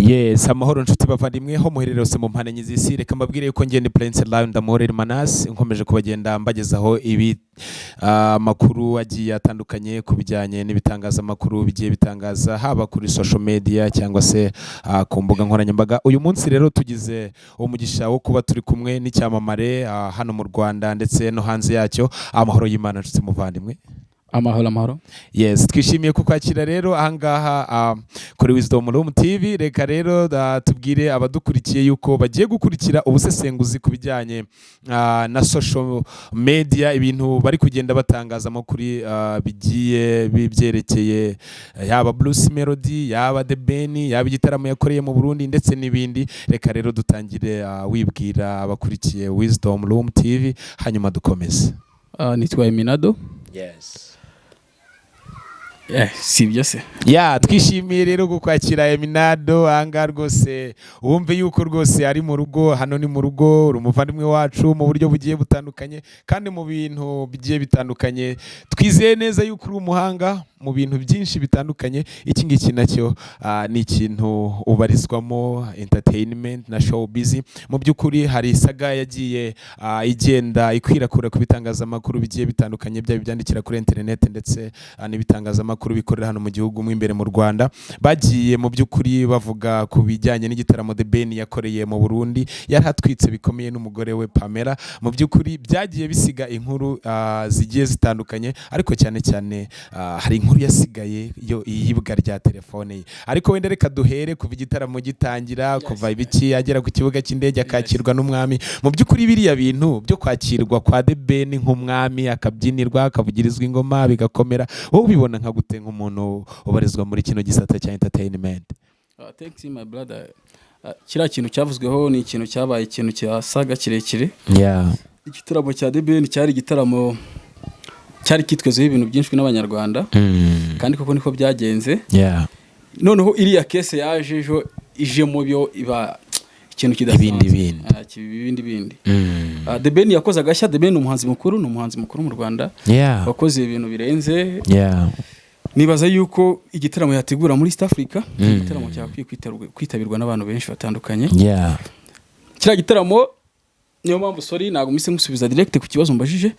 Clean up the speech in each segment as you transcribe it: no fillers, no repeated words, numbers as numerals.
Yes, amahoro nshuti bavandimwe ho muherereye se mu mpane nyizisi reka mbabwire yuko ngiye ni Prince Lion ndamurera Manas nkomeje kubagenda mbagezaho ibi makuru agiye atandukanye kubijyanye n'ibitangaza makuru bigiye bitangaza haba kuri social media cyangwa se ku mbuga nkoranyambaga. Uyu munsi rero tugize umugisha wo kuba turi kumwe n'icyamamare hano mu Rwanda ndetse no hanze yacyo. Amahoro y'Imana nshuti muvandimwe. Amahoro. Yes, twishimiye kukwakira rero ahangaha kuri Wisdom Room TV. Reka rero tubwire abadukurikiye yuko bagiye gukurikira ubusesenguzi kubijyanye na social media, ibintu bari kugenda batangazamo kuri bigiye bibyerekeye yaba Blues Melody, yaba The Ben, yaba igitaramo yakoreye mu Burundi ndetse n'ibindi. Reka rero dutangire wibwira abakurikiye Wisdom Room TV hanyuma dukomeze. Nitwa Eminado. Yes. Si byose. Twishimiye rero gukwakira Eminado anga rwose wumve yuko rwose ari mu rugo, hano ni mu rugo, umuvandimwe wacu mu buryo bugiye butandukanye kandi mu bintu bigiye bitandukanye. Twizeye neza yuko uri umuhanga mu bintu byinshi bitandukanye. Iki ngiki nacyo ni ikintu ubarizwamo entertainment na showbiz. Mu by'ukuri hari saga yagiye igenda ikwirakura ku bitangazamakuru bigiye bitandukanye byandikira kuri internet ndetse n'ibitangazamakuru bikorera hano mu gihugu mu imbere mu Rwanda. Bagiye mu by'ukuri bavuga ku bijyanye n'igitaramo The Ben yakoreye mu Burundi, yari hatwitse bikomeye n'umugore we Pamela. Mu by'ukuri byagiye bisiga inkuru zigiye zitandukanye, ariko cyane cyane hari inkuru yasigaye yo iyibwa rya telefone ye. Ariko wenda reka duhere kuva igitaramo gitangira, kuva ibiki agera ku kibuga cy'indege akakirwa n'umwami. Mu by'ukuri biriya bintu byo kwakirwa kwa The Ben nk'umwami, akabyinirwa, akavugirizwa ingoma bigakomera, wowe ubibona nka gute nk'umuntu ubarizwa muri kino gisata cya entertainment? Thanks my brother. Kira kintu cyavuzweho ni ikintu cyabaye ikintu cyasaga kirekire. Igitaramo cya The Ben cyari igitaramo cyari kitwezeho ibintu byinshi n'abanyarwanda, kandi koko niko byagenze. Noneho iriya kese yaje ije mu byo iba ikintu kidasanzwe ibindi. The Ben yakoze agashya. The Ben umuhanzi mukuru mu Rwanda, wakoze ibintu birenze. Nibaza yuko igitaramo yategura muri East Africa, igitaramo cyakwiye kwitabirwa n'abantu benshi batandukanye. Kira gitaramo niyo mpamvu ntago mise musubiza direct ku kibazo mbajije,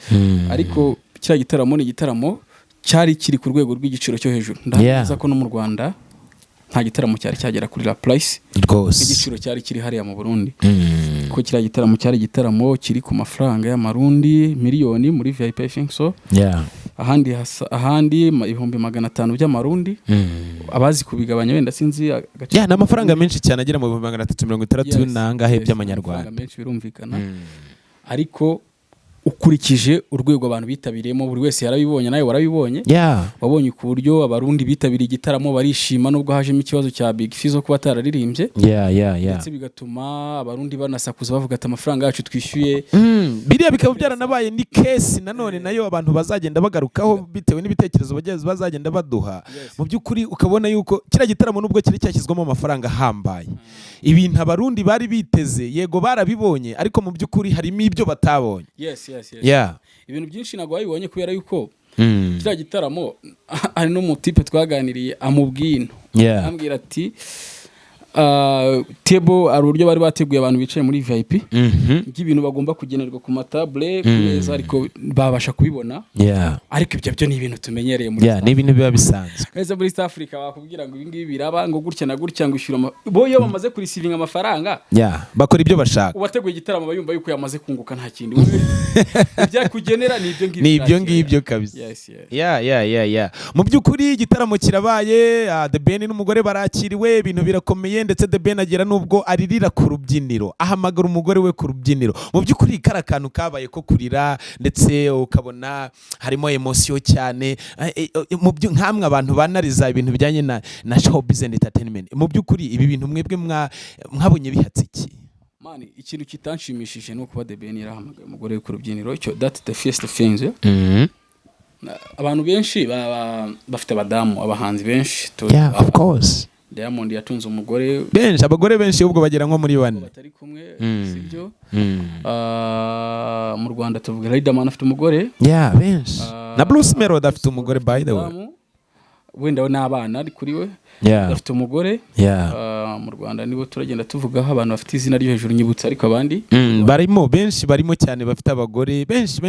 ariko kira gitaramo ni igitaramo cyari kiri ku rwego rw'igiciro cyo hejuru. Ndaza ko no mu Rwanda nta gitaramo cyari cyagera kuri la price rwose igiciro cyari kiri hariya mu Burundi. Ko kira gitaramo cyari igitaramo kiri ku mafaranga y'amarundi miliyoni muri VIP so ahandi 500,000 by'amarundi. Abazi kubigabanya wenda sinzi agaciro n'amafaranga menshi cyane agera mu 360 nangahe by'amanyarwanda menshi birumvikana. Ariko ukurikije urwego abantu bitabiriyemo, buri wese yarabibonye, nawe warabibonye. Wabonye ku buryo abarundi bitabiriye igitaramo barishima nubwo hajemo ikibazo cya Big Fizzo kuba atararirimbye. Ndetse bigatuma abarundi banasakuza bavuga ati amafaranga yacu twishyuye. Biriya bikaba byaranabaye ni case nanone nayo abantu bazagenda bagarukaho bitewe n'ibitekerezo bazagenda baduha. Mu by'ukuri ukabona yuko kira gitaramo nubwo kiri cyashyizwemo amafaranga hambaye, ibintu abarundi bari biteze yego barabibonye, ariko mu by'ukuri harimo ibyo batabonye. Ibintu byinshi nago babibonye kubera yuko kira gitaramo ari no mu type twaganiriye amubwino. Ambwira ati table ari uburyo bari bateguye abantu bicaye muri VIP y'ibintu bagomba kugenerwa ku matable kumeza, ariko babasha kubibona. Ariko ibyo byo ni ibintu tumenyereye muri ni ibintu biba bisanzwe. Ese muri East Africa bakubwira ngo ibingibi biraba ngo gutya na gutya ngo ishyura bo yo bamaze kurisivinga amafaranga bakora ibyo bashaka. Uwateguye igitaramo bayumva yuko yamaze kunguka nta kindi. Ibya kugenera ni ibyo ngibyo kabisa. Mu by'ukuri igitaramo kirabaye, The Ben n'umugore barakiriwe, ibintu birakomeye, ndetse The Ben agera nubwo aririra ku rubyiniro, ahamagara umugore we ku rubyiniro. Mu by'ukuri karakantu kabaye ko kurira, ndetse ukabona harimo emotion cyane. Mu byo nkamwe abantu banariza ibintu bijyanye na showbiz and entertainment. Mu by'ukuri ibi bintu mwebwe mwabonye bihatse iki? Mani, ikintu kitanshimishije no kuba The Ben yarahamagaye umugore we ku rubyiniro. That the first things. Abantu benshi bafite abadamu, abahanzi benshi. Of course. Diamond yatunze umugore benshi, abagore benshi ubwo bagera nko muri 4 batari kumwe, sibyo? Mu Rwanda tuvuga Riderman afite umugore. Benshi. Na Blues Melody afite umugore by the way. Wenda n'abana ari kuri we. Afite umugore. mu Rwanda nibo turagenda tuvugaho abantu bafite izina ryo hejuru nyibutsa ariko abandi barimo cyane bafite abagore benshi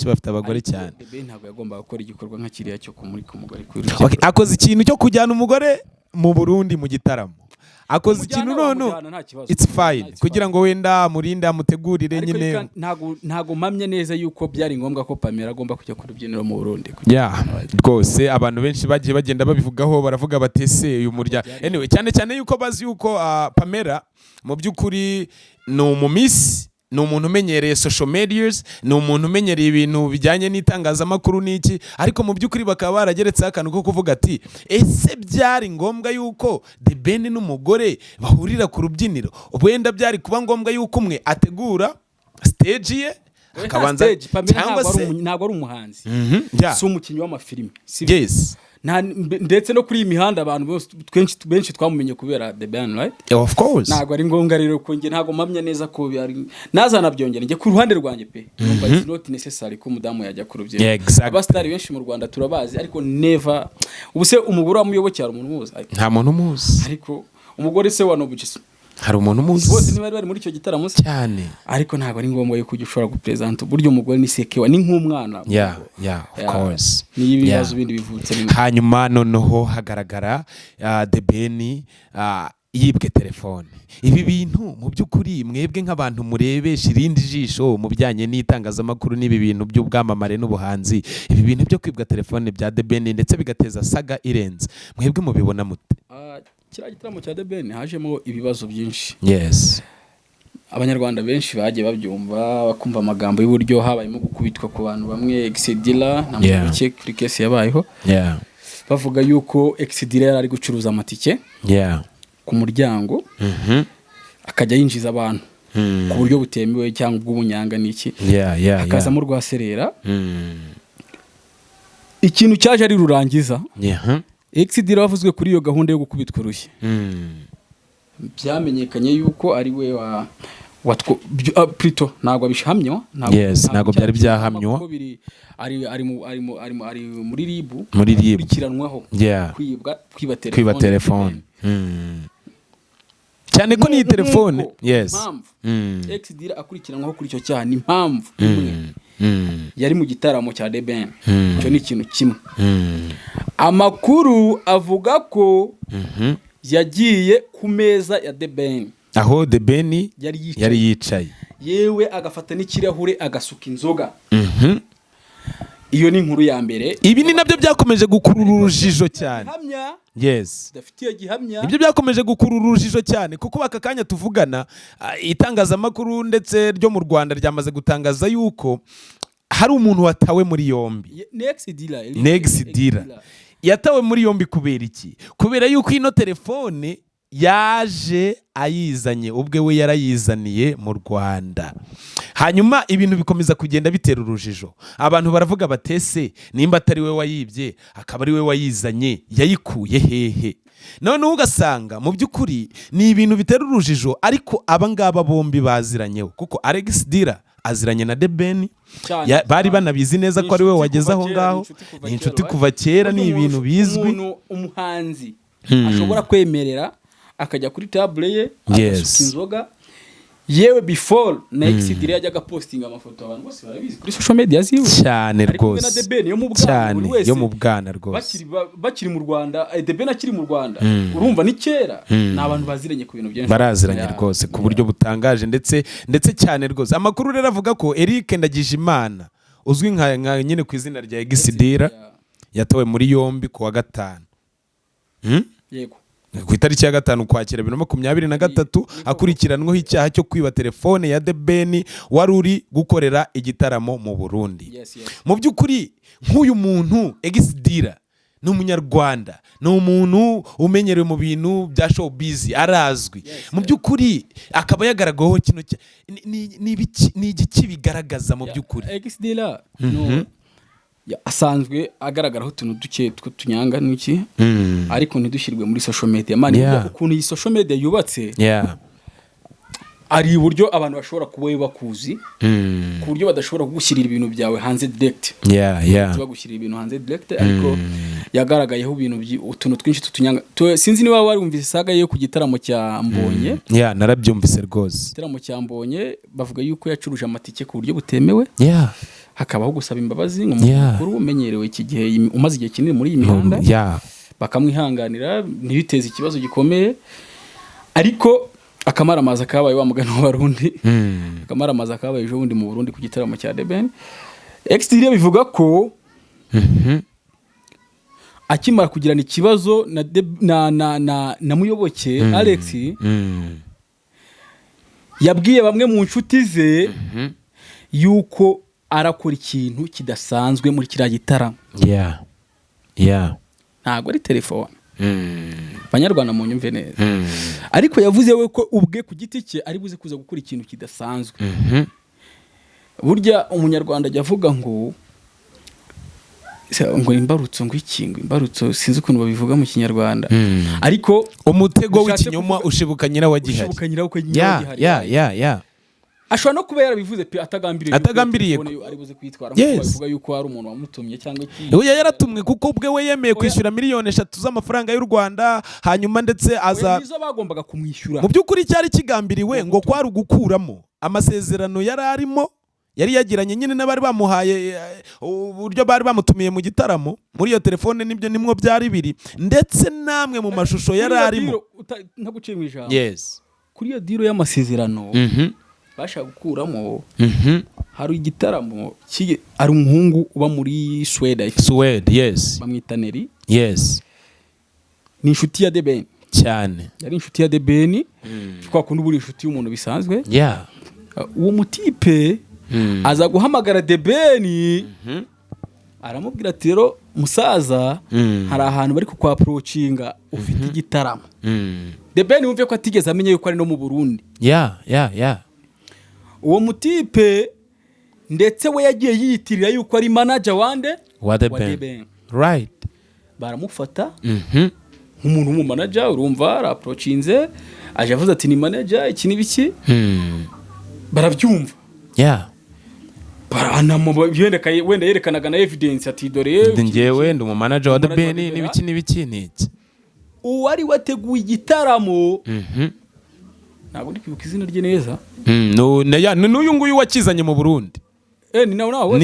bafite abagore cyane. Ntabwo yagomba gukora igikorwa nka kiriya cyo kumurika umugore okay, akoze ikintu cyo kujyana umugore mu Burundi mu gitaramo, akoze ikintu it's fine kugira ngo wenda murinde amutegurire nyine. Ntago mpamye neza yuko byari ngombwa ko Pamela agomba kujya ku rubyiniro mu Burundi. Rwose abantu benshi bagiye bagenda babivugaho baravuga batese uyu murya. Anyway, cyane yuko bazi yuko Pamela mu by'ukuri ni umumisi, ni umuntu umenyereye social medias, ni umuntu umenyereye ibintu bijyanye n'itangazamakuru n'iki, ariko mu by'ukuri bakaba barageretseho akantu ko kuvuga ati ese byari ngombwa yuko The Ben n'umugore bahurira ku rubyiniro, wenda byari kuba ngombwa yuko umwe ategura stage ye akabanza, cyangwa se ntabwo ari umuhanzi, si umukinnyi w'amafilime, yes, ndetse no kuri iyi mihanda abantu benshi twamumenye kubera The Ben, right? Of course. Ntabwo ari ngombwa rero ko nge ntabwo mpamya neza ko byari nazanabyongera nge ku ruhande rwanjye pe, numva it's not necessary ko umudamu yajya ku rubyiniro. Abastari benshi mu Rwanda turabazi ariko never ubuse umugore wamuyobokera umuntu muzi, nta muntu muzi, ariko umugore se wa Nobugisi hari umuntu muzi bose niba bari muri icyo gitaramo cyane, ariko ntabwo ari ngombwa yuko ushobora gupresenta buryo umugore ni sekewa ni nk'umwana. Of course. Ni ibibazo bindi bivutse. Hanyuma noneho hagaragara The Ben yibwe telefone. Ibi bintu mu by'ukuri mwebwe nk'abantu murebesha irindi jisho mu bijyanye n'itangazamakuru n'ibi bintu by'ubwamamare n'ubuhanzi, ibi bintu byo kwibwa telefone bya The Ben ndetse bigateza saga irenze, mwebwe mubibona mute? Kiriya gitaramo cya The Ben hajemo ibibazo byinshi. Yes. Abanyarwanda benshi bagiye babyumva bakumva amagambo y'uburyo habayemo gukubitwa ku bantu bamwe Exidila na Murugo kuri case yabayeho. Bavuga yuko Exidila yari ari gucuruza amatike ku muryango akajya yinjiza abantu ku buryo butemewe cyangwa ubw'ubunyanga n'iki, akaza mu rwaserera. Ikintu cyaje ari rurangiza. Exidira wavuzwe kuri iyo gahunda yo gukubitwa urushyi. Byamenyekanye yuko ari we Prito ntabwo abishamywa, ntabwo byari byahamywa, ari muri ribu kurikiranwaho kwiba telefone cyane ko ni telefone. Exidira akurikiranwaho kuri icyo cyaha ni impamvu yari mu gitaramo cya The Ben. Cyo ni ikintu kimwe. Amakuru avuga ko yagiye ku meza ya The Ben, aho The Ben yari yicaye, yewe agafata n'ikirahure agasuka inzoga. Iyo ni inkuru ya mbere. Ibi ni nabyo byakomeje gukurura urujijo cyane. Dafitiye gihamya. Ibyo byakomeje gukurura urujijo cyane kuko bakakanya tuvugana itangazamakuru ndetse ryo mu Rwanda ryamaze gutangaza yuko hari umuntu watawe muri yombi. Exidira yatawe muri yombi kubera iki? Kubera yuko ino telefone yaje ayizanye ubwe, we yarayizaniye mu Rwanda. Hanyuma ibintu bikomeza kugenda bitera urujijo. Abantu baravuga batese nimba atari we wayibye akaba ari we wayizanye, yayikuye hehe? None ugasanga mu by'ukuri ni ibintu bitera urujijo, ariko abangaba bombi baziranyeho kuko Exidira aziranye na The Ben, bari banabizi neza ko ari we wageze aho ngaho, ni inshuti kuva kera, ni ibintu bizwi. Umuhanzi ashobora kwemerera akajya kuri table ye agasuka inzoga, yewe before na Exidira yajyaga postinga amafoto abantu bose barabizi kuri social media ziwe cyane rwose, The Ben yo mu bwana rwose bakiri mu Rwanda. The Ben akiri mu Rwanda urumva ni kera, ni abantu baziranye ku bintu byinshi, baraziranye rwose ku buryo butangaje ndetse cyane rwose. Amakuru rero avuga ko Eric Ndagijimana uzwi nka nyine ku izina rya Exidira yatawe muri yombi ku wa gatanu. Yego, ku itariki ya 5 Ukwakira 2023 akurikiranweho icyaha cyo kwiba telefone ya The Ben wari uri gukorera igitaramo mu Burundi. Mu by'ukuri nk'uyu muntu Exidira ni umunyarwanda, ni umuntu umenyerewe mu bintu bya showbiz, arazwi. Mu by'ukuri akaba yagaragaho kino ni igiki bigaragaza mu by'ukuri. Exidira asanzwe agaragaraho utuntu duke tunyanga n'iki, ariko ntidushyirwe muri social media. Mani ukuntu iyi social media yubatse, ari uburyo abantu bashobora kuba bakuzi ku buryo badashobora kugushyirira ibintu byawe hanze direct bagushyirira ibintu hanze direct ariko yagaragayeho ibintu utuntu twinshi tutunyanga sinzi niba warumvise saga yo ku gitaramo cya Mbonye narabyumvise rwose gitaramo cya Mbonye bavuga yuko yacuruje amatike ku buryo butemewe hakabaho gusaba imbabazi nk'umuntu umenyerewe iki gihe umaze igihe kinini muri iyi mihanda bakamwihanganira ntibiteze ikibazo gikomeye ariko akamaramaza kabaye wa mugano w'abarundi akamaramaza kabaye ejo bundi mu Burundi ku gitaramo cya Deben exterior bivuga ko akimara kugirana ikibazo na Muyoboke Alex yabwiye bamwe mu nshuti ze yuko arakora ikintu kidasanzwe muri kiriya gitaramo ntabwo ari telefone Banyarwanda mu nyumve neza ariko yavuze we ko ubwe ku giti cye ari buze kuza gukora ikintu kidasanzwe burya umunyarwanda ajya avuga ngo imbarutso imbarutso sinzi ukuntu babivuga mu kinyarwanda ariko umutego w'ikinyoma ushibuka nyirawo gihari ashobora no kuba yarabivuze pe atagambiriye ari buze kwitwara kuko bavuga yuko hari umuntu wamutumye cyangwa iki yaratumwe kuko ubwe we yemeye kwishyura miliyoni 3 z'amafaranga y'u Rwanda hanyuma ndetse aza nizo bagombaga kumwishyura mu by'ukuri cyari kigambiriwe ngo kwari ugukuramo amasezerano yararimo yari yagiranye nyine n'abari bamuhaye uburyo bari bamutumiye mu gitaramo muri iyo telefone nibyo nimwo byari biri ndetse namwe mu mashusho yararimo ntaguciye mu ijambo kuri iyo diro y'amasezerano bashaka gukuramo hari igitaramo ari umuhungu uba muri Sweden bamwita Neri ni inshuti ya Deben cyane yari inshuti ya Deben kwa kundi buri inshuti y'umuntu bisanzwe uwo mutipe aza guhamagara Deben aramubwira ati rero musaza hari ahantu bari kukwaprocinga ufite igitaramo Deben wumve ko atigeze amenye yuko ari no mu Burundi uwo mutipe ndetse we yagiye yiyitirira yuko ari manager wa Deben baramufata nk'umuntu w'umumanager urumva araprocinze aje avuze ati ni manager iki n'ibiki barabyumva wenda yerekanaga na evidence ati dore njyewe ndi umumanager wa Deben n'ibiki n'iki uwari wateguye igitaramo ntabwo ndi kwibuka izina rye neza n'uyu nguyu wakizanye mu Burundi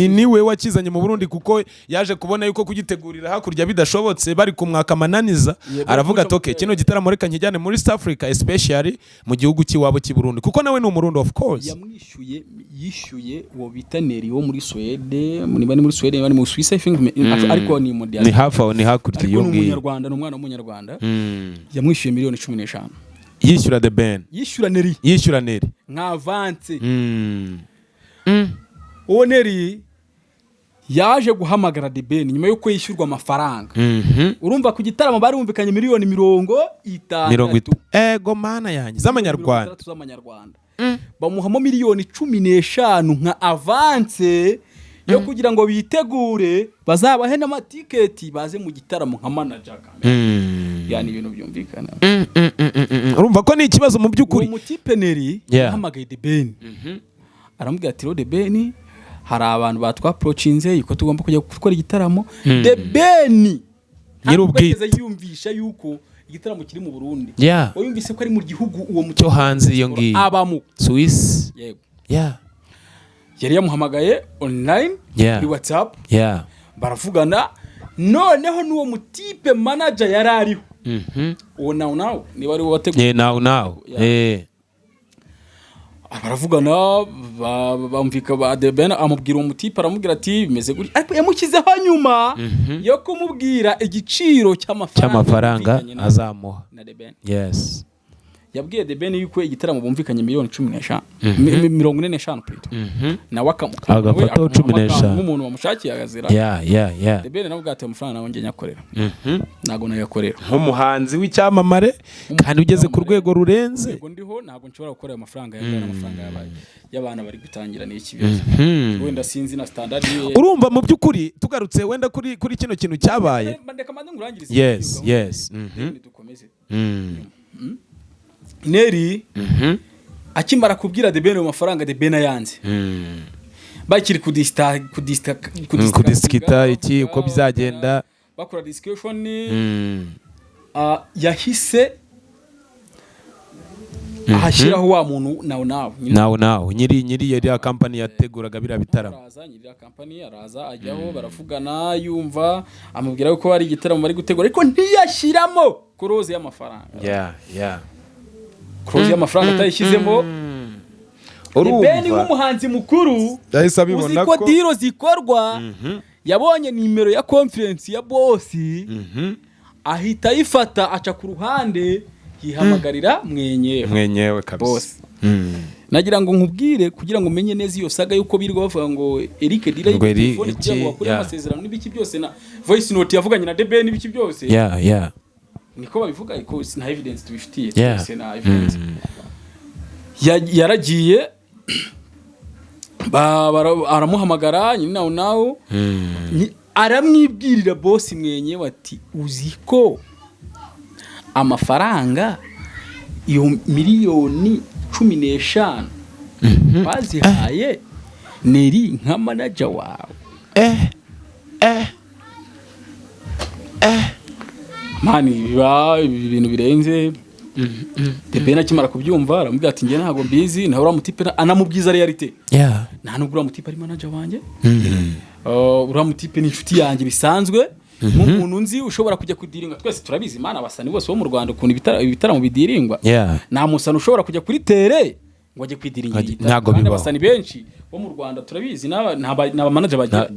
niwe wakizanye mu Burundi kuko yaje kubona yuko kugitegurira hakurya bidashobotse bari kumwaka mananiza aravuga ati okay kino gitaramo reka nkijyane muri South Africa especially mu gihugu cy'iwabo cy'i Burundi kuko nawe ni umurundi of course yishyuye uwo bita Neri wo muri Sweden muri Sweden bari mu Swiss I think ariko ni modern ni hakurya iyo ngiyo umunyarwanda n'umwana w'umunyarwanda yamwishyuye miliyoni 15 yishyura Deben yishyura Neri nka avance uwo Neri yaje guhamagara Deben nyuma yuko yishyurwa amafaranga urumva ku gitaramo bari bumvikanye miliyoni 50 ego mana yanjye z'amanyarwanda bamuhamo miliyoni 15 nka avance yo kugira ngo bitegure bazabahe n'amatiketi baze mu gitaramo nka manager yani ibintu byumvikana urumva ko ni ikibazo mu by'ukuri umutipe Neri yahamagaye Deben aramubwira ati Deben hari abantu batwaprocinze yuko tugomba kujya gukora igitaramo Deben nyirubwite yumvisha yuko igitaramo kiri mu Burundi yumvise ko ari mu gihugu uwo mucyo hanze iyo ngiyo abamo Swiss yari yamuhamagaye online kuri WhatsApp baravugana noneho n'uwo mutipe manager yari ariho uwo now niba ari wateguye now baravugana bamvika ba Deben amubwira uwo mutipe aramubwira ati bimeze guri ariko yamukizeho nyuma yo kumubwira igiciro cy'amafaranga azamuha na Deben yabwiye Deben yuko igitaramo bumvikanye miliyoni 15 45 plutôt nawe agafata 15 nk'umuntu wamushakiye agazira Deben nawe bwate amafaranga nawe nge nyakorera nago nayakorera nk'umuhanzi w'icyamamare kandi ugeze ku rwego rurenze ndiho ntabwo nshobora gukora amafaranga y'abana bari gutangira n'ikibazo wenda sinzi na standard urumva mu by'ukuri tugarutse wenda kuri kino kintu cyabaye dukomeze Neri akimara kubwira The Ben mu mafaranga The Ben yanze bakiri kudiskita iki uko bizagenda bakora discussion yahise ahashyiraho wa muntu nawe nyiri ya company yateguraga bira bitaramo nyiri ya company araza ajyaho baravugana yumva amubwira ko ari igitaramo bari gutegura ariko ntiyashyiramo kuroze y'amafaranga kuroze y'amafaranga atayishyizemo Ben nk'umuhanzi mukuru yahise abibona ko diro zikorwa yabonye nimero ya conference ya boss ahita ayifata aca ku ruhande yihamagarira mwenyewe kabisa nagira ngo nkubwire kugira ngo umenye neza iyo saga yuko birirwa bavuga ngo Eric Dira telefone kugira ngo bakore amasezerano n'ibiki byose na voice note yavuganye na DB n'ibiki byose niko babivuga ariko sina evidence tubifitiye twese na evidence yaragiye aramuhamagara nyina nawo aramwibwirira boss mwenyewe ati uziko amafaranga iyo miliyoni 15 bazihaye neri nka manager wawe mani ibintu birenze Debe nakimara kubyumva aramubwira ati ngiye ntago mbizi naho uramutipe anamubwiza reality nta nubwo uramutipe ari manager wanjye uramutipe ni inshuti yanjye bisanzwe nk'umuntu nzi ushobora kujya kudiringa twese turabizi imana abasani bose bo mu Rwanda ukuntu ibitaramo bidiringwa nta musani ushobora kujya kuri tere ngo ajye kwidiringa ntago bibaho abasani benshi bo mu Rwanda turabizi n'aba manager bagira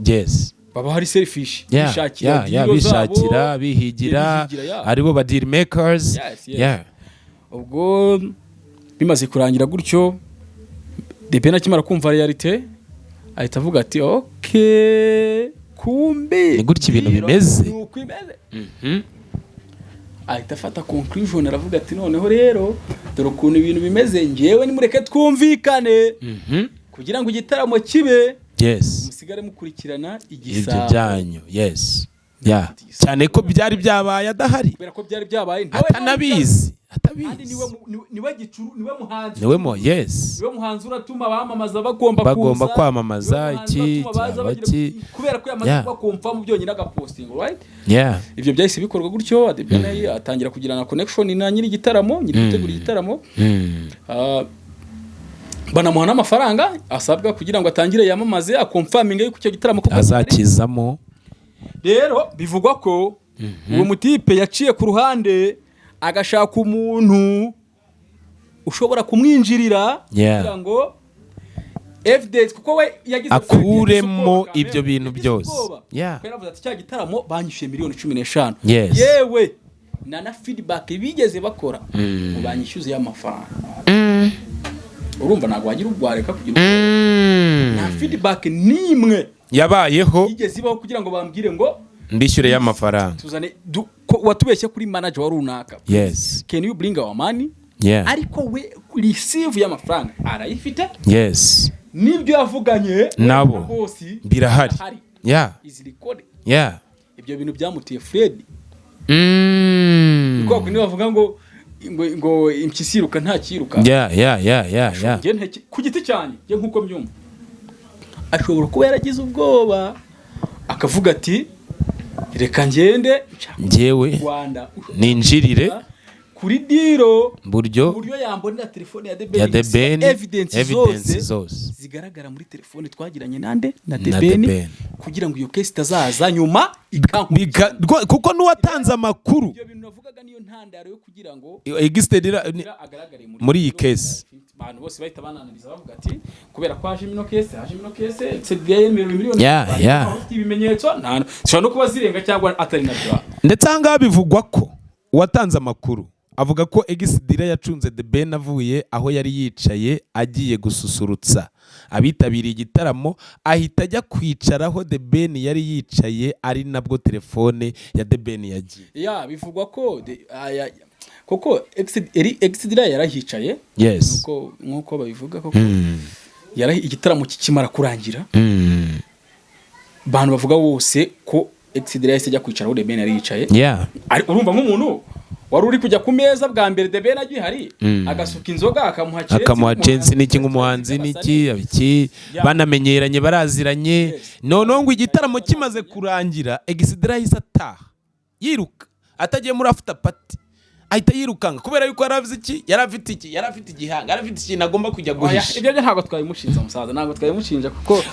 baba hari selfish bishakira bihigira aribo ba deal makers ubwo bimaze kurangira gutyo Debe nakimara kumva reality ahita avuga ati okay kumbe ni gutya ibintu bimeze ahita afata conclusion aravuga ati noneho rero dore ukuntu ibintu bimeze ngewe nimureke twumvikane kugira ngo igitaramo kibe musigare mukurikirana igisabo byanyu cyane ko byari byabaye adahari kubera ko byari byabaye atanabizi niwe muhanzi uratuma bamamaza bagomba kwamamaza iki kubera ko yamaze bakumva mu byonyine agaposting right ibyo byahise bikorwa gutyo Adebene atangira kugirana connection na nyiri igitaramo nyiri gutegura igitaramo banamuha n'amafaranga asabwa kugira ngo atangire yamamaze akonfaminga yuko icyo gitaramo ko azakizamo rero bivugwa ko uwo mutipe yaciye ku ruhande agashaka umuntu ushobora kumwinjirira kugira ngo evidence kuko we yagize akuremo ibyo bintu byose yaravuze ati cya gitaramo banyishyuye miliyoni 15 yewe na feedback bigeze bakora ngo banyishyuze y'amafaranga urumva ntabwo wagira ubwareka kugira na feedback nimwe yabayeho igeze ibaho kugira ngo bambwire ngo ndishyure y'amafaranga tuzane watubeshye kuri manager wa runaka can you bring our money ariko we receive y'amafaranga arayifite nibyo yavuganye nabo birahari is recorded ibyo bintu byamutiye Fred kuko kuni bavuga ngo impyisiruka nta kiruka ku giti cyane je nkuko myumva ashobora kuba yaragize ubwoba akavuga ati reka ngende ngewe ninjirire kuri diro buryo yambonera telefone ya DB evidence zose zigaragara muri telefone twagiranye nande na DB kugira ngo iyo case itazaza nyuma kuko nuwatanze amakuru ibyo bintu navugaga niyo ntandaro yo kugira ngo existed muri iyi case abantu bose bahita bananiriza bavuga ati kubera ko haje mino case excedeye miliyoni ibimenyetso nta no kuba zirenga cyangwa atari nabyo ndetse ahangaha bivugwa ko uwatanze amakuru avuga ko Exidira yacunze DB avuye aho yari yicaye agiye gususurutsa abitabiriye igitaramo ahita ajya kwicaraho DB yari yicaye ari nabwo telefone ya DB yagiye bivugwa ko koko Exidira yarahicaye nkuko babivuga koko igitaramo kikimara kurangira bantu bavuga bose ko Exidira yahise ajya kwicaraho DB yari yicaye urumva nk'umuntu wari uri kujya ku meza bwa mbere The Ben agihari agasuka inzoga akamuha chance n'iki nk'umuhanzi n'iki banamenyeranye baraziranye noneho ngo igitaramo kimaze kurangira Exdra yahise ataha yiruka atagiye muri after party ahita yirukanga kubera yuko yarafite igihanga yarafite ikintu agomba kujya guhisha. Ibyo ntabwo twayimushinja musaza, ntabwo twayimushinja kuko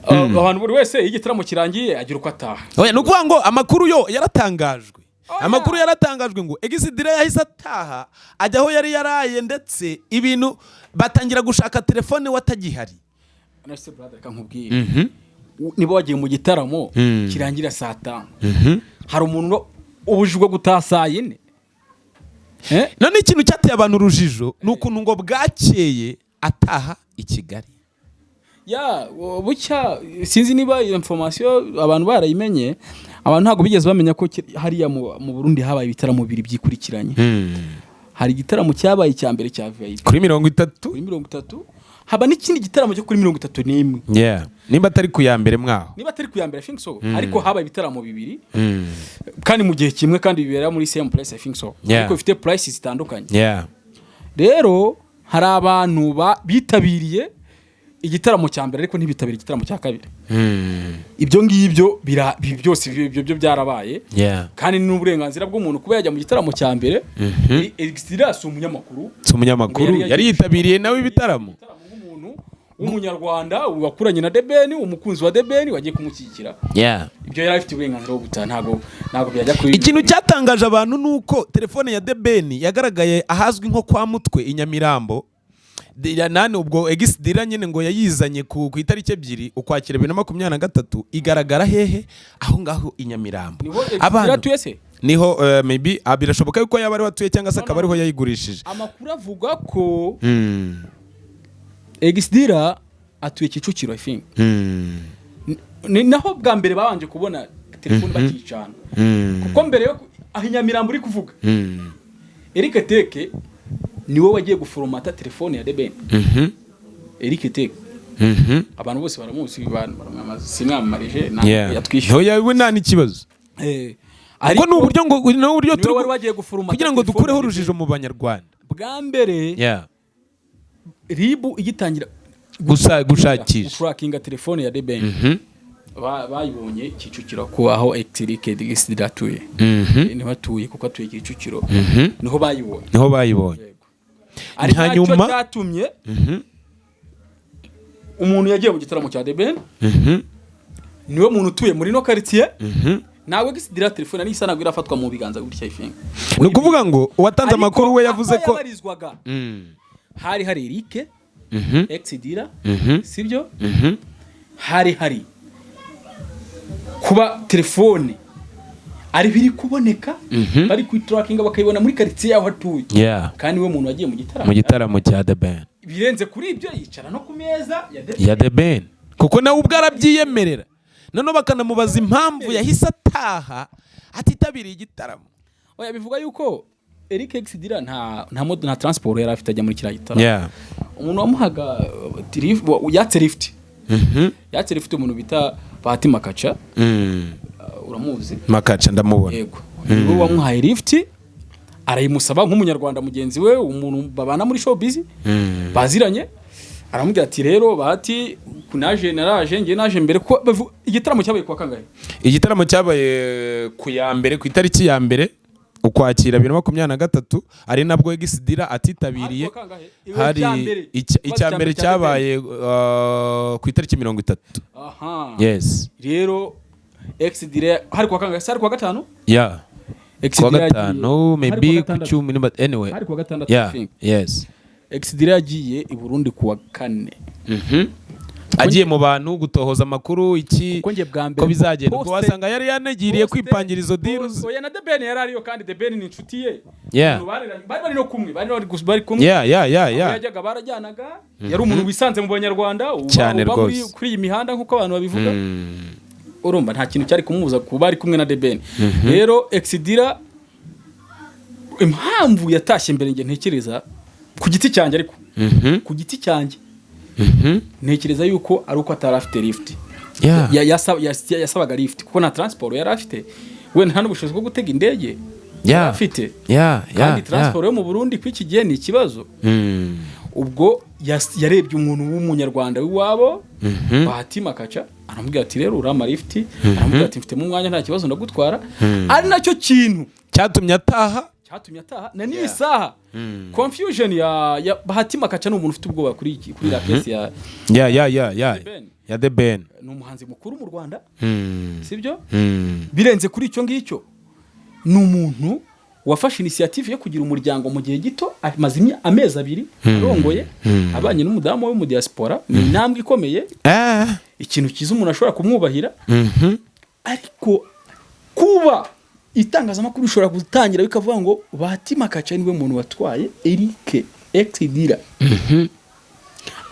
abantu buri wese igitaramo kirangiye agira uko ataha. Oya nukuvuga ngo amakuru yo yaratangajwe. Amakuru yaratangajwe ngo Exdra yahise ataha ajya aho yari yaraye ndetse ibintu batangira gushaka telefone watagihari. Nase brother kankubwira. Niba wagiye mu gitaramo kirangira saa 5. Hari umuntu ubujijwe gutaha saa 4. None ikintu cyateye abantu urujijo nukuntu ngo bwakeye ataha i Kigali. Ya bucya sinzi niba iyo information abantu barayimenye, abantu ntago bigeze bamenya ko hariya mu Burundi habaye ibitaramo bibiri byikurikiranye. Hari igitaramo cyabaye cya mbere cya VIP kuri 30, kuri 30, haba n'ikindi gitaramo cyo kuri 31. Yeah, nimba atari ku ya mbere mwaho. Niba atari ku ya mbere I think so, ariko habaye ibitaramo bibiri kandi mu gihe kimwe kandi bibera muri same place I think so. Ariko bifite prices zitandukanye. Yeah. Rero hari abantu bitabiriye igitaramo cya mbere ariko ntibitabira igitaramo cya kabiri. Ibyo ngibyo byose ibyo byarabaye. Kandi n'uburenganzira bw'umuntu kuba yajya mu gitaramo cya mbere. Exdra si umunyamakuru yari yitabiriye nawe ibitaramo. Umunyarwanda wakuranye na The Ben, umukunzi wa The Ben wagiye kumushyigikira. Ibyo yari afite uburenganzira bwo gutaha, ntago byajya kuri. Ikintu cyatangaje abantu nuko telefone ya The Ben yagaragaye ahazwi nko kwa Mutwe i Nyamirambo. Nane ubwo Exdra nyene ngo yayizanye ku itariki 2 ukwakira 2023 igaragara hehe aho ngaho i Nyamirambo. Abantu niho maybe birashoboka yuko yaba ari watuye cyangwa se akaba ariho yayigurishije. Amakuru avuga ko Exdra atuye Kicukiro I think. Naho bwa mbere babanje kubona telefone bakicana. Kuko mbere yo aho Nyamirambo uri kuvuga Eric Teke niwe wagiye guforomata telefone ya The Ben. Eric Teke abantu bose baramuzi simwamarije yatwishyuye. Oya we nta n'ikibazo. Ariko n'uburyo ngo n'uburyo kugira ngo dukureho urujijo mu Banyarwanda. Bwa mbere ribu igitangira gushakisha trackinga telefone ya The Ben. Bayibonye Kicukiro ko aho Exdra atuye. Niho atuye kuko atuye Kicukiro. Niho bayibonye. Hanyuma cyatumye umuntu yagiye mu gitaramo cya The Ben. Niwe muntu utuye muri no quartier. Nawe Exdra telefone ni isa nagwira afatwa mu biganza gutya ifinga. No kuvuga ngo uwatanze amakuru we yavuze ko hari Eric Exdra sibyo hari kuba telefone ari biri kuboneka bari ku tracking bakayibona muri quartier yaho atuye. Kandi we muntu wagiye mu gitaramo cya The Ben birenze kuri ibyo yicara no ku meza ya The Ben kuko nawe ubwo arabyiyemerera none bakanamubaza impamvu yahise ataha atitabiriye igitaramo. Oya bivuga yuko Eric Exdra nta transport yari afite ajya muri kiriya gitaramo. Umuntu wamuhaga yatse lift. Yatse lift umuntu bita Bahati Makaca. Uramuzi? Makaca ndamubona. Yego. Niwe wamuhaye lift arayimusaba nk'umunyarwanda mugenzi we umuntu babana muri showbiz. Baziranye aramubwira ati rero Bahati kunaje naraje ngiye naje mbere ko igitaramo cyabaye kwa kangahe? Igitaramo cyabaye ku ya mbere ku itariki ya mbere ukwakira 2023 ari nabwo Exdra atitabiriye. Hari icya mbere cyabaye ku itariki 30. Yes. Rero Exdra hari kwa kangahe? Hari kwa gatanu? Kwa gatanu maybe ku 10 but anyway. Hari kwa gatandatu. Yes. Exdra yagiye i Burundi kuwa 4. Agiye mu bantu gutohoza amakuru iki ko bizagenda ko wasanga yari yanagiriye kwipangira izo deals. Oya na The Ben yari ariyo kandi The Ben ni inshuti ye. Bari no kumwe bari kumwe. Yajyaga barajyanaga yari umuntu wisanze mu Banyarwanda uba kuri iyi mihanda nkuko abantu babivuga. Urumva nta kintu cyari kumubuza kuba ari kumwe na The Ben. Rero Exdra impamvu yatashye mbere nge ntekereza ku giti cyanjye ariko ku giti cyanjye ntekereza yuko ari uko atari afite lift. yasabaga lift kuko na transport yari afite we nta n'ubushobozi bwo gutega indege afite kandi transport yo mu Burundi kw'iki gihe ni ikibazo. Ubwo yarebye umuntu w'umunyarwanda w'iwabo Bahati Makaca aramubwira ati rero urama lift, aramubwira ati mfite mu mwanya nta kibazo ndagutwara. Ari nacyo kintu cyatumye ataha na ni isaha confusion ya Bahati Makaca ni umuntu ufite ubwoba kuri la case ya The Ben. Ni umuhanzi mukuru mu Rwanda, sibyo? Birenze kuri icyo ngicyo, ni umuntu wafashe initiative yo kugira umuryango mu gihe gito, amaze amezi 2 arongoye, abanye n'umudamu we mu diaspora. Ni intambwe ikomeye, ikintu kiza umuntu ashobora kumwubahira. Ariko kuba itangazamakuru bishobora gutangira bikavuga ngo Bahati Makaca niwe muntu watwaye Eric Exidira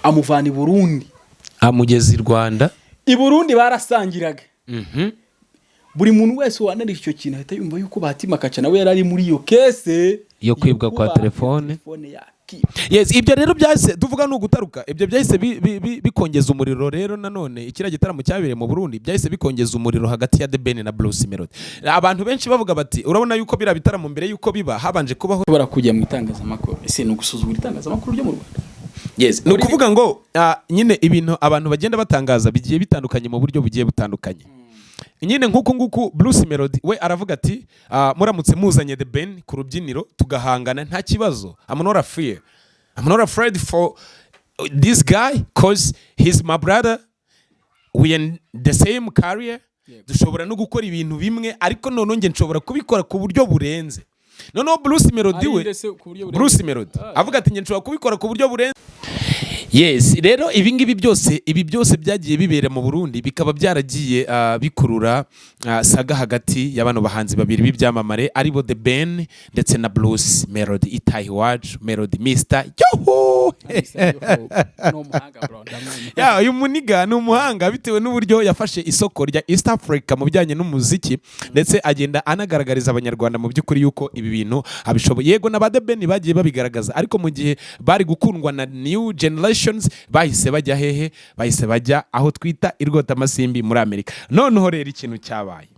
amuvana i Burundi amugeza i Rwanda. I Burundi barasangiraga. Buri muntu wese wanarije icyo kintu ahita yumva yuko Bahati Makaca nawe yarari muri iyo kese yo kwibwa kwa telefone. Yes, ibyo rero byahise tuvuga no gutaruka, ibyo byahise bikongeza umuriro. Rero nanone ikira gitaramo cyabire mu Burundi byahise bikongeza umuriro hagati ya The Ben na Bruce Melody. Abantu benshi bavuga bati urabona yuko bira bitaramo mbere yuko biba habanje kubaho barakujya mu itangazamakuru. Ese no gusuzugura itangazamakuru ryo mu Rwanda. Yes, no kuvuga ngo nyine ibintu abantu bagenda batangaza bigiye bitandukanye mu buryo bugiye butandukanye. Nyine nguku Bruce Melody we aravuga ati muramutse muzanye The Ben ku rubyiniro tugahangana nta kibazo. I'm not afraid for this guy cause he's my brother, we in the same career. Dushobora no gukora ibintu bimwe ariko none nge nshobora kubikora ku buryo burenze. Noneho Bruce Melody avuga ati nge nshobora kubikora ku buryo burenze. Yes, rero ibi byose byagiye bibera mu Burundi bikaba byaragiye bikurura saga hagati y'abantu bahanzi babiri b'ibyamamare aribo The Ben ndetse na Bruce Melody. Itahi wacu Melody Mr. Yoho. Uyu muniga ni umuhanga bitewe n'uburyo yafashe isoko rya East Africa mu bijyanye n'umuziki ndetse agenda anagaragariza abanyarwanda mu by'ukuri yuko ibi bintu abishoboye. Yego na ba The Ben bagiye babigaragaza ariko mu gihe bari gukundwa na new generation bahise bajya hehe, bahise bajya aho twita irwota amasimbi muri Amerika. Noneho rero ikintu cyabaye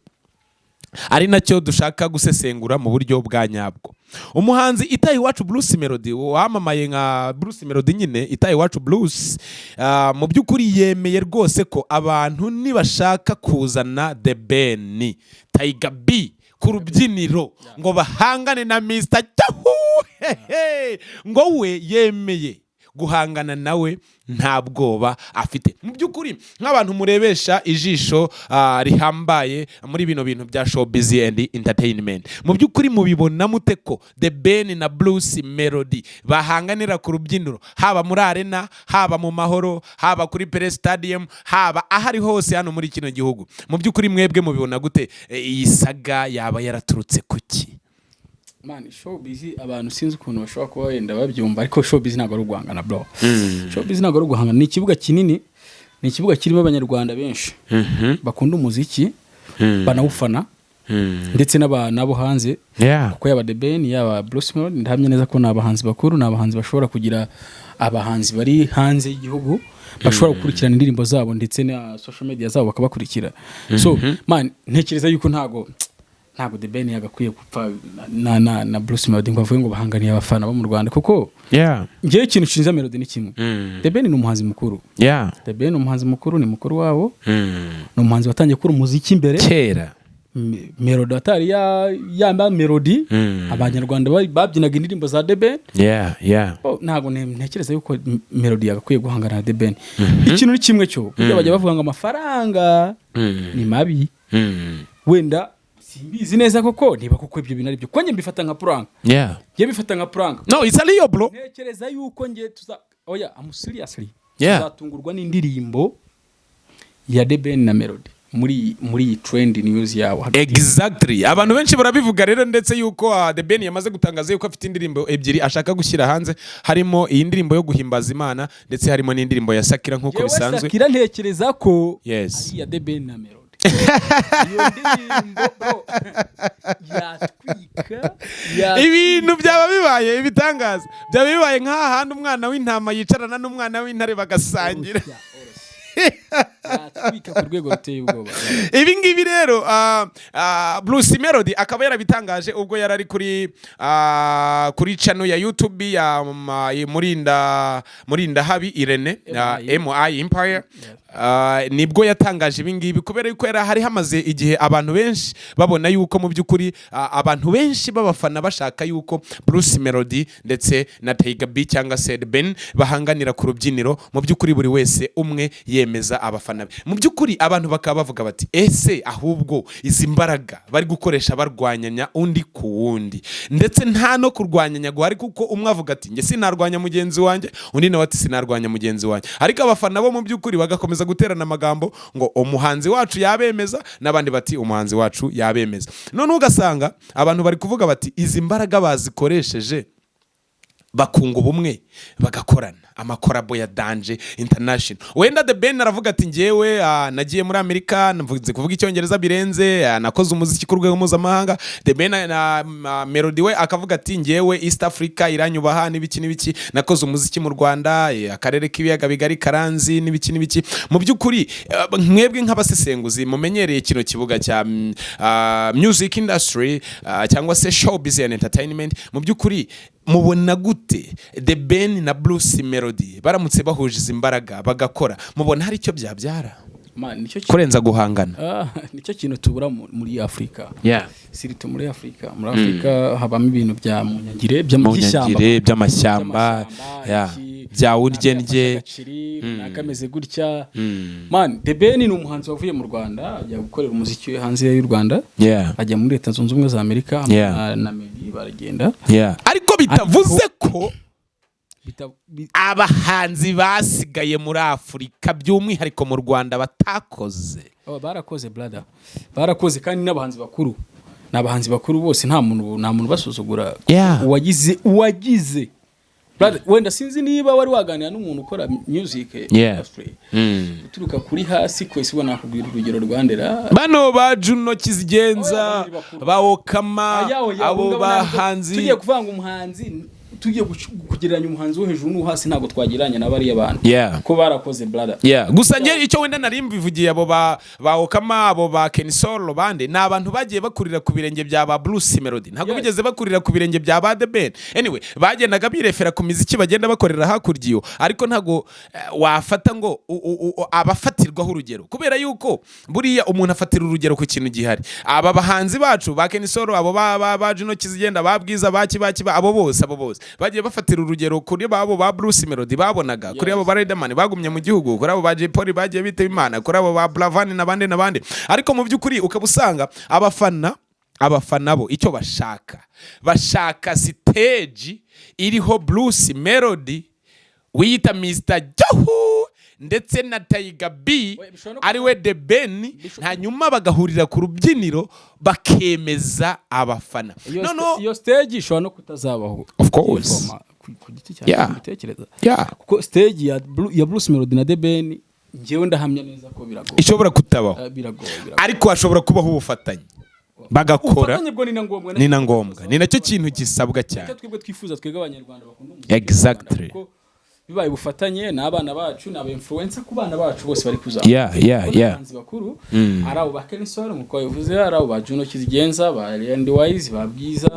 ari nacyo dushaka gusesengura mu buryo bwa nyabwo. Umuhanzi Itahi wacu Bruce Melody wamamaye nka Bruce Melody nyine Itahi wacu Bruce mu by'ukuri yemeye rwose ko abantu nibashaka kuzana The Ben Tiger B ku rubyiniro ngo bahangane na Mr. ngo we yemeye guhangana nawe nta bwoba afite. Mu by'ukuri nk'abantu murebesha ijisho rihambaye muri bino bintu bya showbiz and entertainment, mu by'ukuri mubibona mute ko The Ben na Bruce Melody bahanganira ku rubyiniro, haba muri arena, haba mu mahoro, haba kuri Pele Stadium, haba ahari hose hano muri kino gihugu? Mu by'ukuri mwebwe mubibona gute? Iyi saga yaba yaraturutse kuki? Man, showbiz abantu sinzi ukuntu bashobora kuba wenda babyumva, ariko showbiz ntabwo ari uguhangana bro. Showbiz ntabwo ari uguhangana, ni ikibuga kinini, ni ikibuga kirimo abanyarwanda benshi bakunda umuziki banawufana ndetse n'abo hanze, kuko yaba The Ben yaba Bruce Melody ndahamya neza ko n'abahanzi bakuru, n'abahanzi bashobora kugira abahanzi bari hanze y'igihugu bashobora gukurikirana indirimbo zabo ndetse na social media zabo bakabakurikira. So man, ntekereza yuko ntabwo The Ben yagakwiye gupfa na Bruce Melody ngo avuye ngo bahanganiye abafana bo mu Rwanda, kuko ngiye ikintu cishinza Melody ni kimwe. The Ben ni umuhanzi mukuru. The Ben ni umuhanzi mukuru, ni mukuru wabo. Ni umuhanzi watangiye kuri umuziki imbere kera. Melody atari yamba Melody abanyarwanda babyinaga indirimbo za The Ben. Ntago ntekereza yuko Melody yagakwiye guhangana na The Ben. Ikintu ni kimwe cyo kujya bajya bavuga ngo amafaranga ni mabi. Wenda simbizi neza koko niba koko ibyo bintu ari byo, konye mbifata nka prank. Bifata nka prank. No, it's a real bro. Ntekereza yuko nge I'm seriously tuzatungurwa n'indirimbo ya The Ben na Melody muri trend news yawo. Exactly, abantu benshi barabivuga rero, ndetse yuko The Ben yamaze gutangaza yuko afite indirimbo ebyiri ashaka gushyira hanze, harimo iyi ndirimbo yo guhimbaza Imana ndetse harimo n'indirimbo ya Sakira nk'uko bisanzwe. Sakira ntekereza ko ari ya The Ben na Melody. Ibintu byaba bibaye ibitangaza, byaba bibaye nk'ahandi umwana w'intama yicarana n'umwana w'intare bagasangira. atwika ku rwego ruteye ubwoba. Ibi ngibi rero Bruce Melody akaba yarabitangaje ubwo yarari kuri channel ya YouTube ya Murinda Habi Irene MURI Empire. Nibwo yatangaje ibi ngibi kubera yuko hari hamaze igihe abantu benshi babona yuko mu by'ukuri abantu benshi babafana bashaka yuko Bruce Melody ndetse na Tiger B cyangwa se Ben bahanganira ku rubyiniro. Mu by'ukuri buri wese umwe yemeza abafana be. Mu by'ukuri abantu bakaba bavuga bati ese ahubwo izi mbaraga bari gukoresha barwanyanya undi ku wundi, ndetse nta no kurwanyanya guhari kuko umwe avuga ati nge sinarwanya mugenzi wanjye, undi nawe ati sinarwanya mugenzi wanjye, ariko abafana bo mu by'ukuri bagakomeza guterana amagambo ngo umuhanzi wacu yabemeza, n'abandi bati umuhanzi wacu yabemeza. None ugasanga abantu bari kuvuga bati izi mbaraga bazikoresheje bakunga ubumwe bagakorana amakorabo ya Danje International. Wenda The Ben aravuga ati ngewe nagiye muri Amerika navuze kuvuga icyongereza birenze, nakoze umuziki ku rwego mpuzamahanga. The Ben na Melody we akavuga ati ngewe East Africa iranyubaha n'ibiki nakoze umuziki mu Rwanda, akarere k'ibiyaga bigari Karanzi n'ibiki. Mu by'ukuri mwebwe nk'abasesenguzi mumenyereye kino kibuga cya music industry cyangwa se showbiz and entertainment, mu by'ukuri mubona gute The Ben na Bruce Melody baramutse bahuje izi mbaraga bagakora, mubona hari icyo byabyara kurenza guhangana? Nicyo kintu tubura muri Afrika. Sirito muri Afrika. Muri Afrika habamo ibintu bya munyangire by'amashyamba bya uryenje nakameze gutya. Man, The Ben ni umuhanzi wavuye mu Rwanda ajya gukorera umuziki we hanze y'u Rwanda, ajya muri Leta Zunze Ubumwe za Amerika na Meri baragenda. Ariko bitavuze ko abahanzi basigaye muri Afrika by'umwihariko mu Rwanda batakoze. Barakoze brother, barakoze kandi n'abahanzi bakuru, n'abahanzi bakuru bose nta muntu basuzugura. Uwagize brother, wenda sinzi niba wari waganira n'umuntu ukora music industry uturuka kuri hasi kwese ubona nakubwira urugero rwandera bano ba Juno Kizigenza baokama abo bahanzi. Tugiye kuvanga umuhanzi, tugiye kugereranya umuhanzi wo hejuru no hasi, ntago twagereranya na bari abantu ko barakoze brother. Gusa nge icyo wenda nari mbivugiye abo baokama abo ba Kenisolo bande ni abantu bagiye bakurira ku birenge bya ba Bruce Melody, ntago bigeze bakurira ku birenge bya ba The Ben. Anyway, bagendaga birefera ku miziki bagenda bakorera hakuryiyo, ariko ntago wafata ngo abafatirwaho urugero, kubera yuko buriya umuntu afatira urugero ku kintu gihari. Aba bahanzi bacu ba Kenisolo abo ba Juno Kizigenda babwiza baki abo bose bagiye bafatira urugero kuri babo ba Bruce Melody babonaga, kuri abo ba Riderman bagumye mu gihugu, kuri abo ba J-Polly bagiye bitaba Imana, kuri abo ba Blavani n'abandi. Ariko mu by'ukuri ukabusanga abafana bo icyo bashaka stage iriho Bruce Melody wiyita Mr. Jahu ndetse na Tiger B ariwe The Ben, hanyuma bagahurira ku rubyiniro bakemeza abafana. Iyo stage ishobora no kutazabaho, of course, ku giti cyane bitekereza kuko stage ya Bruce Melody na The Ben ngewe ndahamya neza ko biragoye, ishobora kutabaho, ariko hashobora kubaho ubufatanye bagakora. Ni na ngombwa, ni nacyo kintu gisabwa cyane. Twebwe twifuza twega abanyarwanda bakunda umuziki. Exactly. Bibaye bufatanye n'abana bacu n'aba influencer ku bana bacu bose bari kuza. Abahanzi bakuru ari abo ba Kenisolo nkuko yavuze, ari abo ba Juno Kizigenza, ba Randy Wise, ba Bwiza,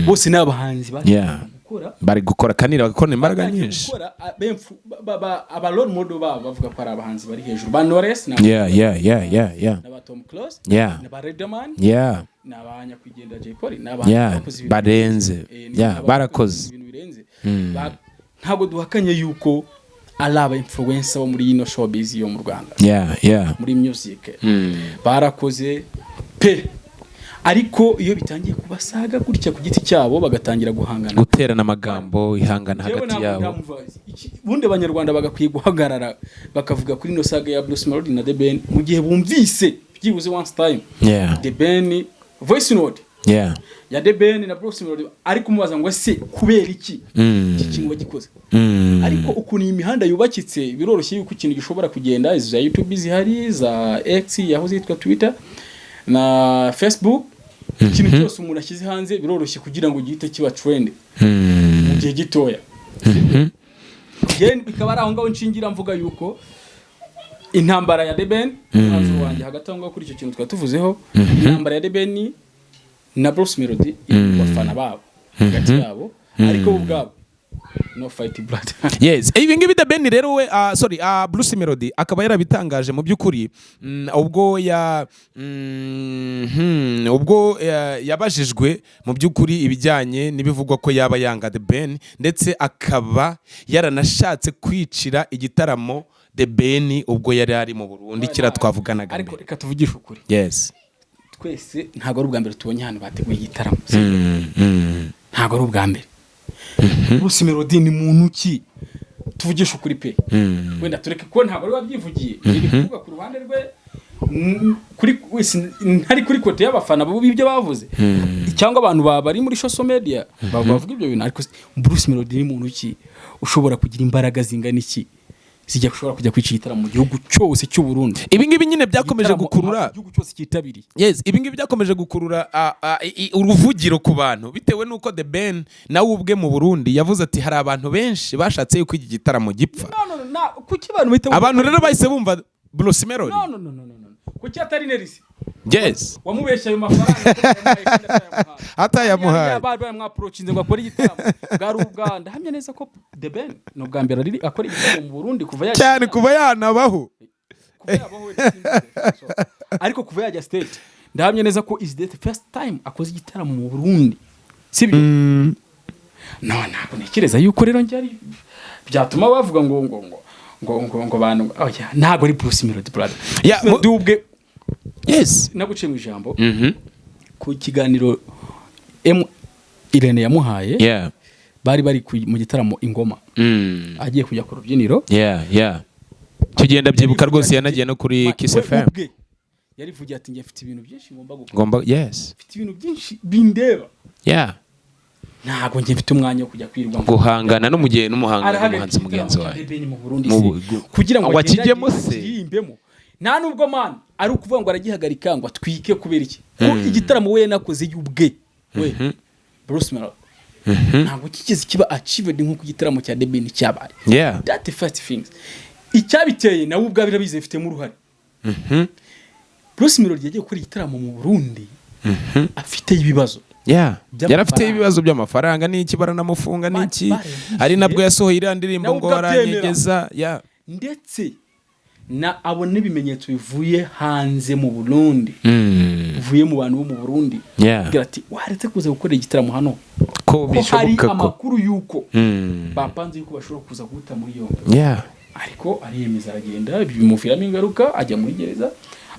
bose n'abahanzi bari gukora kanira bagakora imbaraga nyinshi. Aba role model bavuga ko ari abahanzi bari hejuru, ba Knowless na na Tom Close na ba Riderman n'abanya kugenda J-Polly n'abakoze barenze barakoze ibintu birenze. Ntabwo duhakanye yuko ari aba influencer bo muri ino showbiz yo mu Rwanda, muri music barakoze pe, ariko iyo bitangiye kubasaga gutya ku giti cyabo bagatangira guterana amagambo ihangana hagati yabo, bundi abanyarwanda bagakwiye guhagarara bakavuga kuri ino saga ya Bruce Melody na The Ben mu gihe bumvise byibuze once time The Ben voice note ya The Ben na Bruce Melody ari kumubaza ngo ese kubera iki kintu bagikoze. Ariko ukuntu imihanda yubakitse biroroshye yuko ikintu gishobora kugenda, izo za YouTube zihari, za X yahoze yitwa Twitter na Facebook, ikintu cyose umuntu ashyize hanze biroroshye kugira ngo gihite kiba trend mu gihe gitoya. Bikaba ari aho ngaho nshingira mvuga yuko intambara ya The Ben umuhanzi wanjye hagati aho ngaho kuri icyo kintu twari tuvuzeho intambara ya The Ben na Bruce Melody bafana babo hagati yabo ariko bo ubwabo no fight blood. Yes, ibi ngibi The Ben rero we Bruce Melody akaba yarabitangaje mu by'ukuri ubwo yabajijwe mu by'ukuri ibijyanye n'ibivugwa ko yaba yanga The Ben ndetse akaba yaranashatse kwicira igitaramo The Ben ubwo yari ari mu Burundi kira twavuganaga ariko reka tuvugishe ukuri. Yes, twese ntago ari ubwa mbere tubonye hano bateguye igitaramo ntago ari ubwa mbere. Bruce Melody ni muntu ki tuvugisha ukuri pe wenda tureke ko ntago ari wabyivugiye iri kuvuga ku ruhande rwe kuri wese ntari kuri kote y'abafana bo bibyo bavuze cyangwa abantu bari muri social media bavuga ibyo bintu ariko Bruce Melody ni muntu ki ushobora kugira imbaraga zingana iki zijya kushobora kujya kwica igitaramo mu gihugu cyose cy'u Burundi. Ibi ngibi nyine byakomeje gukurura igihugu cyose cyitabiriye. Yes, ibi ngibi byakomeje gukurura uruvugiro ku bantu bitewe nuko The Ben nawe ubwe mu Burundi yavuze ati hari abantu benshi bashatse yuko iki gitaramo gipfa. No kuki abantu bita abantu rero bahise bumva Bruce Melody. No kuki atari nerisi. Yes, wamubeshya ayo mafaranga atayamuhaye bari mwaproachinze ngo akore igitaramo bwa Uganda hamye neza ko The Ben no bwa mbere ari akora igitaramo mu Burundi kuva yanabaho ariko kuva yajya state ndahamye neza ko is the first time akoze igitaramo mu Burundi sibyo. ntabwo ntekereza yuko rero njye byatuma bavuga ngo bantu ntabwo ari Bruce Melody brother ubwe. Yes, naguciye mu ijambo ku kiganiro Irene yamuhaye bari mu gitaramo Ingoma agiye kujya ku rubyiniro tugenda byibuka rwose yanagiye no kuri Kiss FM yarivugiye ati ngiye mfite ibintu byinshi ngomba yes mfite ibintu byinshi bindeba ntabwo ngiye mfite umwanya wo kujya kwirwa guhangana n'umuhanzi mugenzi wawe kugira ngo wakijyemo se yimbemo nta nubwo man ari ukuvuga ngo aragihagarika ngo atwike kubera iki ko igitaramo we nakoze y'ubwe we Bruce Melody ntabwo kigeze kiba achieved nk'uko igitaramo cya The Ben cyabaye. That the first things icyabiteye nawe ubwa birabize ifite mu ruhare. Bruce Melody yagiye gukora igitaramo mu Burundi afite ibibazo yarafite ibibazo by'amafaranga n'iki baranamufunga n'iki ari nabwo yasohoye iriya ndirimbo ngo aranyegeza ndetse na abone ibimenyetso bivuye hanze mu Burundi bivuye mu bantu bo mu Burundi kugira ati waretse kuza gukora igitaramo hano ko bishoboka ko amakuru yuko bapanze yuko bashobora kuza guta muri yombi ariko ariyemeza aragenda bimuviramo ingaruka ajya muri gereza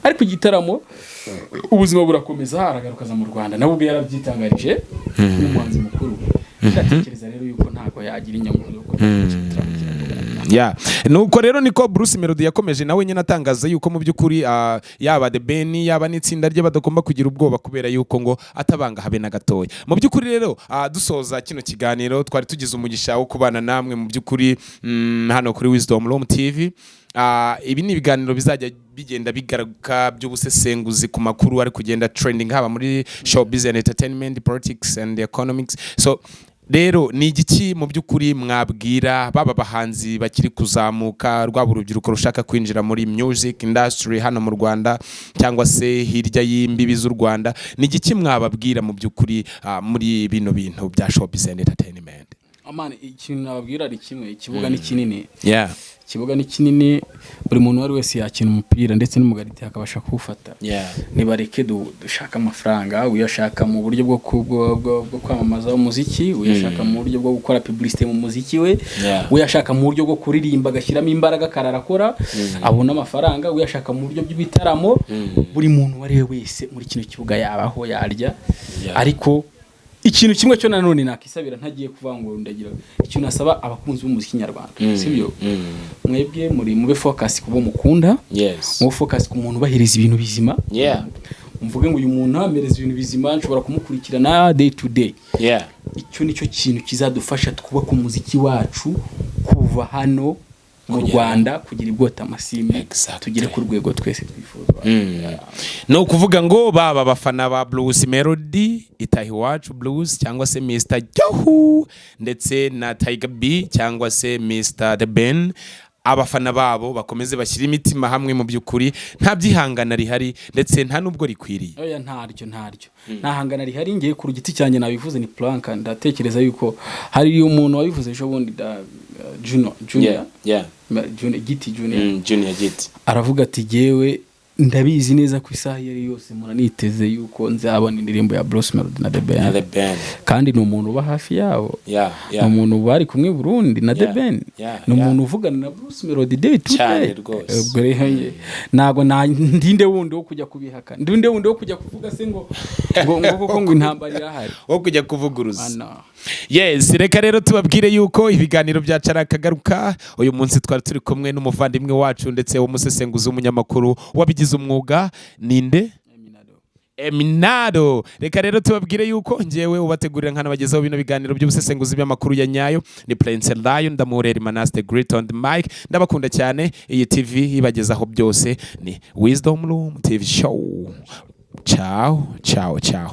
ariko igitaramo ubuzima burakomeza aragarukaza mu Rwanda nabo ubwe yarabyitangarije n'umuhanzi mukuru ndatekereza rero yuko ntago yagira inyungu yo nuko rero niko Bruce Melody yakomeje nawe nyine atangaza yuko mu by'ukuri yaba The Ben yaba n'itsinda rye badagomba kugira ubwoba kubera yuko ngo atabanga habe na gatoya. Mu by'ukuri rero dusoza kino kiganiro twari tugize umugisha wo kubana namwe mu by'ukuri hano kuri Wisdom Room TV. Ibi ni ibiganiro bizajya bigenda bigaruka by'ubusesenguzi ku makuru ari kugenda trending haba muri showbiz and entertainment, politics and economics. So rero ni igiki mu by'ukuri mwabwira baba bahanzi bakiri kuzamuka rwaba urubyiruko rushaka kwinjira muri music industry hano mu Rwanda cyangwa se hirya y'imbibi z'u Rwanda, ni igiki mwababwira mu by'ukuri muri bino bintu bya showbiz and entertainment? Amane ikintu nababwira ari kimwe, ikibuga ni kinini. Ikibuga ni kinini, buri muntu wari wese yakina umupira ndetse n'umugarite akabasha kuwufata. Nibareke dushaka amafaranga, uyashaka mu buryo bwo kwamamaza umuziki, uyashaka mu buryo bwo gukora publicité mu muziki we, uyashaka mu buryo bwo kuririmba agashyiramo imbaraga kararakora, abona amafaranga, uyashaka mu buryo by'ibitaramo, buri muntu wari wese muri kino kibuga yabaho yarya. Ariko ikintu kimwe cyo nanone nakisabira ntagiye kuvuga ngo ndagira ikintu nasaba abakunzi b'umuziki nyarwanda, sibyo? Mwebwe muri mube focus kubo mukunda, mu focus ku muntu bahiriza ibintu bizima. Mvuge ngo uyu muntu amereza ibintu bizima nshobora kumukurikirana day to day. Icyo nicyo kintu kizadufasha twubaka umuziki wacu kuva hano mu Rwanda kugira ibwota amasime tugire ku rwego twese twifuza. No kuvuga ngo baba bafana ba Bruce Melody, Itahi Wacu Blues cyangwa se Mr. Johu ndetse na Tiger B cyangwa se Mr. The Ben, abafana babo bakomeze bashyira imitima hamwe mu by'ukuri nta byihangana rihari ndetse nta nubwo rikwiriye. Oya ntaryo nta hangana rihari. Ngiye ku giti cyanjye nabivuze ni planka, ndatekereza yuko hari umuntu wabivuze ejo bundi Junior Giti aravuga ati jewe ndabizi neza ku isaha yari yose muraniteze yuko nzabona indirimbo ya Bruce Melody na The Ben, kandi ni umuntu uba hafi yabo, ni umuntu bari kumwe Burundi na The Ben, ni umuntu uvugana na Bruce Melody day to day. Nago ndinde wundi wo kujya kubihaka, ndinde wundi wo kujya kuvuga se ngo intambara irahari, wo kujya kuvuguruza. Yes, reka rero tubabwire yuko ibiganiro byacu arakagaruka. Uyu munsi twari turi kumwe n'umuvandimwe wacu ndetse w'umusesenguzi w'umunyamakuru wabigize umwuga ninde Eminado. Reka rero tubabwire yuko ngewe ubategurira nkanabagezaho bino biganiro by'ubusesenguzi by'amakuru ya nyayo ni Prince Lion ndamurera Manas the Great on the mic. Ndabakunda cyane. Iyi TV ibagezaho byose ni Wisdom Room TV show. Ciao,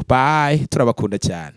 bye, turabakunda cyane.